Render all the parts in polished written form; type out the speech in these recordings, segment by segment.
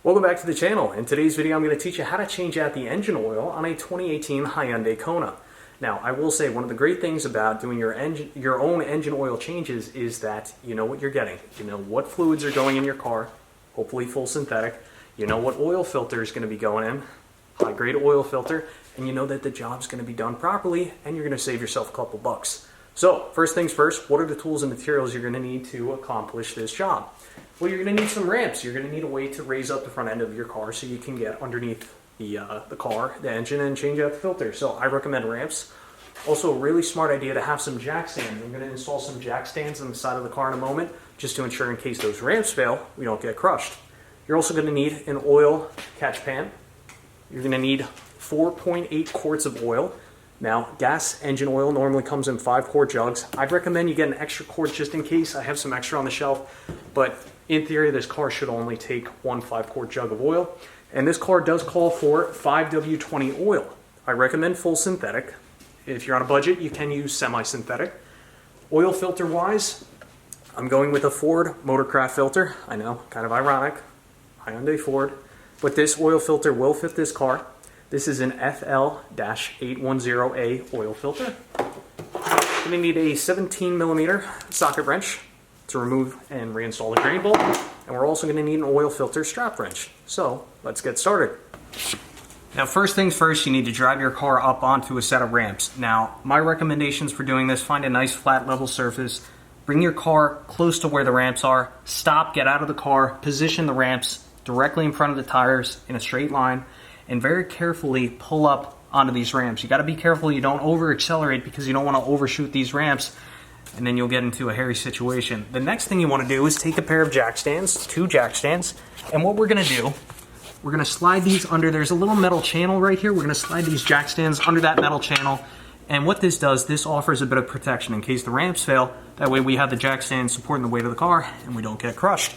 Welcome back to the channel. In today's video, I'm going to teach you how to change out the engine oil on a 2018 Hyundai Kona. Now, I will say one of the great things about doing your own engine oil changes is that you know what you're getting. You know what fluids are going in your car, hopefully full synthetic. You know what oil filter is going to be going in, high-grade oil filter, and you know that the job's going to be done properly, and you're going to save yourself a couple bucks. So, first things first, what are the tools and materials you're going to need to accomplish this job? Well, you're going to need some ramps. You're going to need a way to raise up the front end of your car so you can get underneath the car, the engine, and change out the filter. So I recommend ramps. Also, a really smart idea to have some jack stands. I'm going to install some jack stands on the side of the car in a moment just to ensure in case those ramps fail, we don't get crushed. You're also going to need an oil catch pan. You're going to need 4.8 quarts of oil. Now, gas engine oil normally comes in 5-quart jugs. I'd recommend you get an extra quart just in case. I have some extra on the shelf, but in theory, this car should only take one 5-quart jug of oil. And this car does call for 5W20 oil. I recommend full synthetic. If you're on a budget, you can use semi-synthetic. Oil filter-wise, I'm going with a Ford Motorcraft filter. I know, kind of ironic, Hyundai Ford. But this oil filter will fit this car. This is an FL-810A oil filter. You're going to need a 17mm socket wrench to remove and reinstall the drain bolt. And we're also going to need an oil filter strap wrench. So let's get started. Now, first things first, you need to drive your car up onto a set of ramps. Now, my recommendations for doing this, find a nice flat level surface, bring your car close to where the ramps are, stop, get out of the car, position the ramps directly in front of the tires in a straight line, and very carefully pull up onto these ramps. You got to be careful you don't over accelerate because you don't want to overshoot these ramps, and then you'll get into a hairy situation. The next thing you want to do is take a pair of jack stands, 2 jack stands, and what we're going to do, we're going to slide these under. There's a little metal channel right here. We're going to slide these jack stands under that metal channel, and what this does, this offers a bit of protection in case the ramps fail. That way we have the jack stands supporting the weight of the car, and we don't get crushed.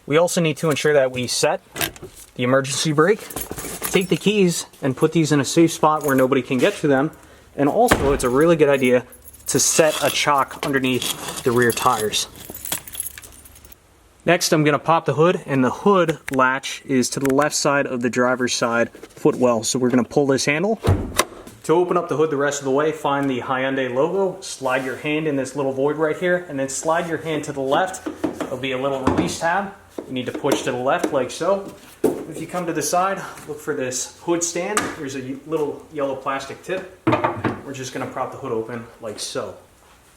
We also need to ensure that we set the emergency brake, take the keys and put these in a safe spot where nobody can get to them. And also, it's a really good idea to set a chock underneath the rear tires. Next, I'm going to pop the hood, and the hood latch is to the left side of the driver's side footwell. So we're going to pull this handle. To open up the hood the rest of the way, find the Hyundai logo, slide your hand in this little void right here, and then slide your hand to the left. There'll be a little release tab. You need to push to the left like so. If you come to the side, look for this hood stand. There's a little yellow plastic tip. We're just going to prop the hood open like so.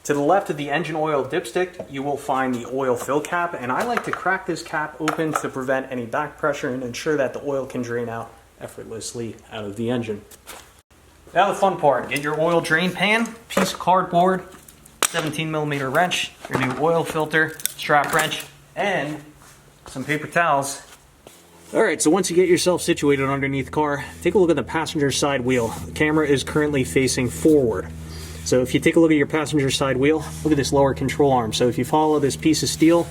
To the left of the engine oil dipstick, you will find the oil fill cap, and I like to crack this cap open to prevent any back pressure and ensure that the oil can drain out effortlessly out of the engine. Now the fun part, get your oil drain pan, piece of cardboard, 17mm wrench, your new oil filter, strap wrench, and some paper towels. Alright, so once you get yourself situated underneath the car, take a look at the passenger side wheel. The camera is currently facing forward. So if you take a look at your passenger side wheel, look at this lower control arm. So if you follow this piece of steel,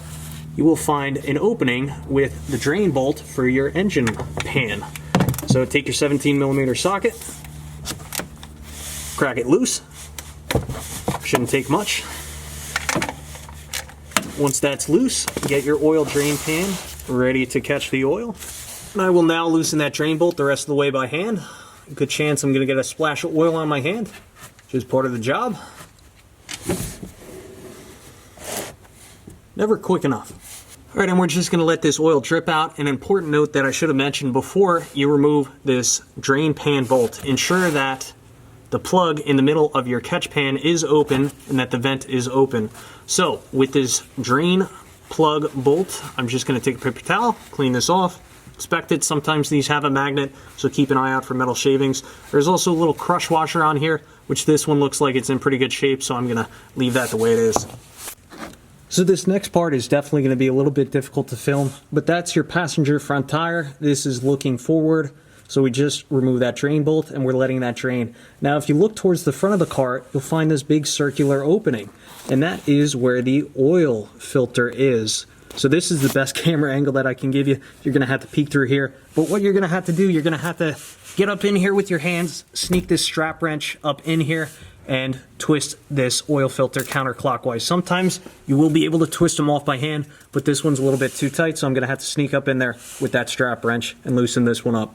you will find an opening with the drain bolt for your engine pan. So take your 17mm socket, crack it loose. Shouldn't take much. Once that's loose, get your oil drain pan ready to catch the oil. And I will now loosen that drain bolt the rest of the way by hand. Good chance I'm going to get a splash of oil on my hand, which is part of the job. Never quick enough. Alright, and we're just going to let this oil drip out. An important note that I should have mentioned before you remove this drain pan bolt. Ensure that the plug in the middle of your catch pan is open and that the vent is open. So with this drain plug bolt, I'm just going to take a paper towel, clean this off, inspect it. Sometimes these have a magnet, so keep an eye out for metal shavings. There's also a little crush washer on here, which this one looks like it's in pretty good shape, so I'm going to leave that the way it is. So this next part is definitely going to be a little bit difficult to film, but that's your passenger front tire. This is looking forward. So we just remove that drain bolt and we're letting that drain. Now if you look towards the front of the car, you'll find this big circular opening, and that is where the oil filter is. So this is the best camera angle that I can give you. You're going to have to peek through here. But what you're going to have to do, you're going to have to get up in here with your hands, sneak this strap wrench up in here, and twist this oil filter counterclockwise. Sometimes you will be able to twist them off by hand, but this one's a little bit too tight, so I'm going to have to sneak up in there with that strap wrench and loosen this one up.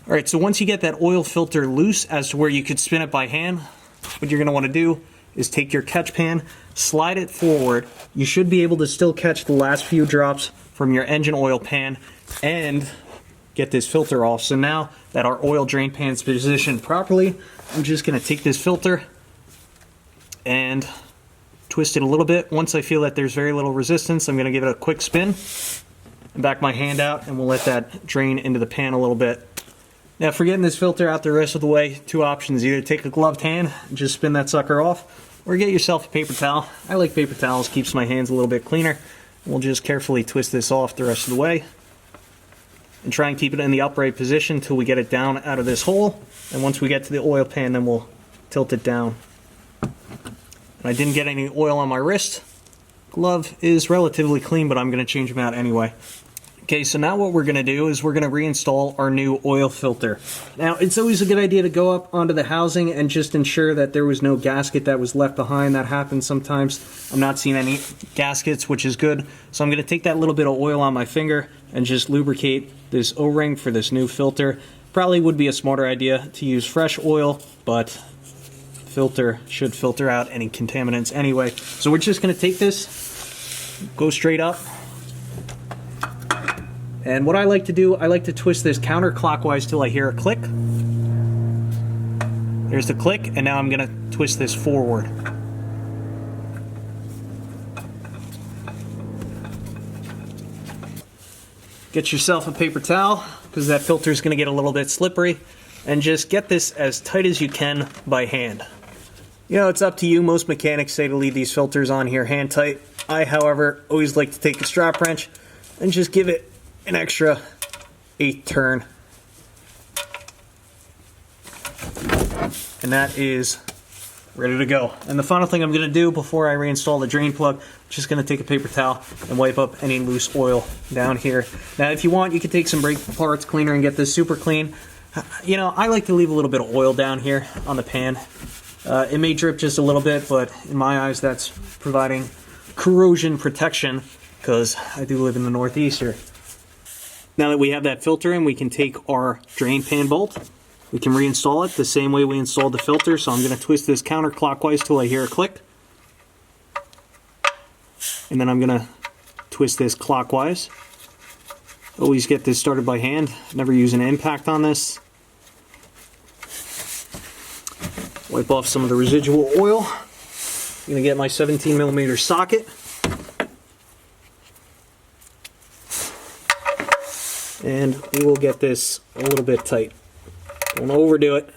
All right, so once you get that oil filter loose as to where you could spin it by hand, what you're going to want to do is take your catch pan, slide it forward. You should be able to still catch the last few drops from your engine oil pan and get this filter off. So now that our oil drain pan is positioned properly, I'm just going to take this filter and twist it a little bit. Once I feel that there's very little resistance, I'm going to give it a quick spin and back my hand out, and we'll let that drain into the pan a little bit. Now, for getting this filter out the rest of the way, two options. Either take a gloved hand and just spin that sucker off, or get yourself a paper towel. I like paper towels, keeps my hands a little bit cleaner. We'll just carefully twist this off the rest of the way and try and keep it in the upright position until we get it down out of this hole. And once we get to the oil pan, then we'll tilt it down. And I didn't get any oil on my wrist. Glove is relatively clean, but I'm going to change them out anyway. Okay, so now what we're going to do is we're going to reinstall our new oil filter. Now, it's always a good idea to go up onto the housing and just ensure that there was no gasket that was left behind. That happens sometimes. I'm not seeing any gaskets, which is good. So I'm going to take that little bit of oil on my finger and just lubricate this O-ring for this new filter. Probably would be a smarter idea to use fresh oil, but filter should filter out any contaminants anyway. So we're just going to take this, go straight up. And what I like to do, I like to twist this counterclockwise till I hear a click. There's the click, and now I'm going to twist this forward. Get yourself a paper towel, because that filter is going to get a little bit slippery, and just get this as tight as you can by hand. You know, it's up to you. Most mechanics say to leave these filters on here hand tight. I, however, always like to take a strap wrench and just give it an extra 8th turn. And that is ready to go. And the final thing I'm going to do before I reinstall the drain plug, I'm just going to take a paper towel and wipe up any loose oil down here. Now, if you want, you can take some brake parts cleaner and get this super clean. You know, I like to leave a little bit of oil down here on the pan. It may drip just a little bit, but in my eyes, that's providing corrosion protection, because I do live in the Northeast here. Now that we have that filter in, we can take our drain pan bolt. We can reinstall it the same way we installed the filter. So I'm going to twist this counterclockwise till I hear a click. And then I'm going to twist this clockwise. Always get this started by hand. Never use an impact on this. Wipe off some of the residual oil. I'm going to get my 17mm socket. And we will get this a little bit tight. Don't overdo it.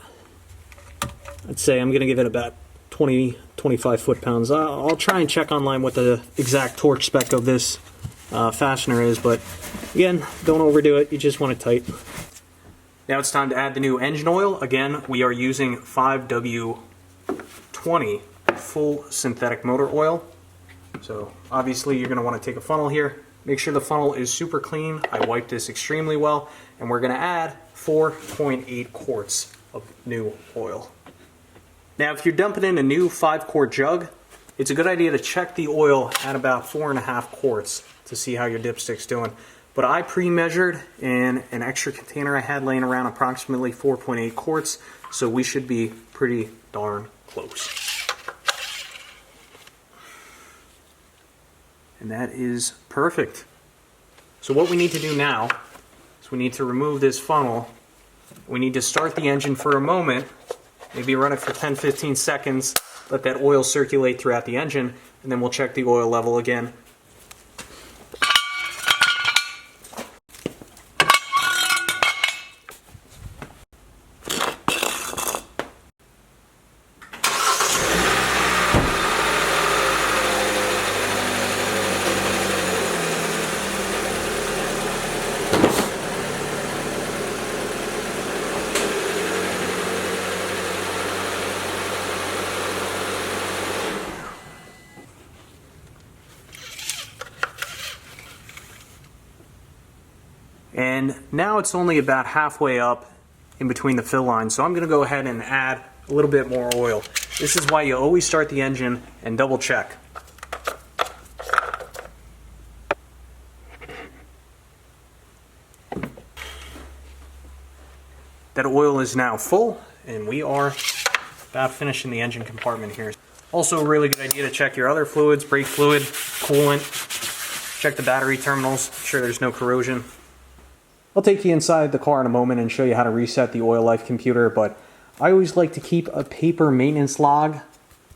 I'd say I'm going to give it about 20-25 foot-pounds. I'll try and check online what the exact torque spec of this fastener is, but again, don't overdo it. You just want it tight. Now it's time to add the new engine oil. Again, we are using 5W20 full synthetic motor oil. So obviously you're going to want to take a funnel here. Make sure the funnel is super clean. I wiped this extremely well, and we're going to add 4.8 quarts of new oil. Now, if you're dumping in a new 5-quart jug, it's a good idea to check the oil at about 4.5 quarts to see how your dipstick's doing. But I pre-measured in an extra container I had laying around approximately 4.8 quarts, so we should be pretty darn close. And that is perfect. So what we need to do now is we need to remove this funnel. We need to start the engine for a moment, maybe run it for 10-15 seconds, let that oil circulate throughout the engine, and then we'll check the oil level again. And now it's only about halfway up in between the fill lines, so I'm going to go ahead and add a little bit more oil. This is why you always start the engine and double check. That oil is now full, and we are about finishing the engine compartment here. Also a really good idea to check your other fluids, brake fluid, coolant, check the battery terminals, make sure there's no corrosion. I'll take you inside the car in a moment and show you how to reset the oil life computer, but I always like to keep a paper maintenance log.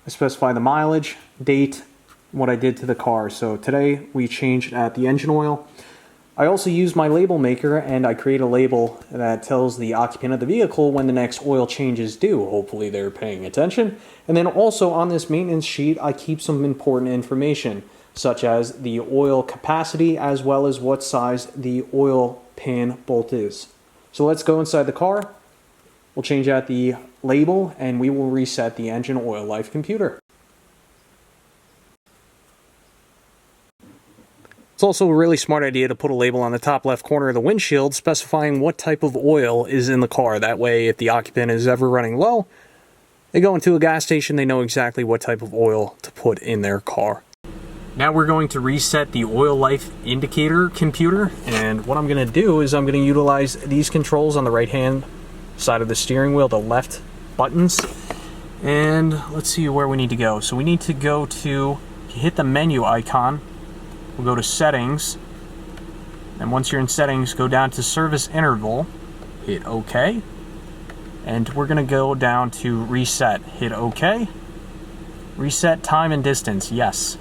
I specify the mileage, date, what I did to the car. So today we changed at the engine oil. I also use my label maker and I create a label that tells the occupant of the vehicle when the next oil change is due. Hopefully they're paying attention. And then also on this maintenance sheet, I keep some important information, such as the oil capacity as well as what size the oil pan bolt is. So let's go inside the car. We'll change out the label and we will reset the engine oil life computer. It's also a really smart idea to put a label on the top left corner of the windshield specifying what type of oil is in the car. That way, if the occupant is ever running low, they go into a gas station, they know exactly what type of oil to put in their car. Now we're going to reset the oil life indicator computer, and what I'm going to do is I'm going to utilize these controls on the right hand side of the steering wheel, the left buttons, and let's see where we need to go. So we need to go to, hit the menu icon. We'll go to settings, and once you're in settings, go down to service interval, hit OK, and we're going to go down to reset, hit OK, reset time and distance, yes.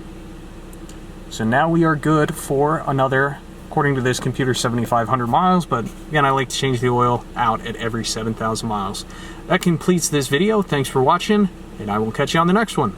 So now we are good for another, according to this computer, 7,500 miles, but again, I like to change the oil out at every 7,000 miles. That completes this video. Thanks for watching, and I will catch you on the next one.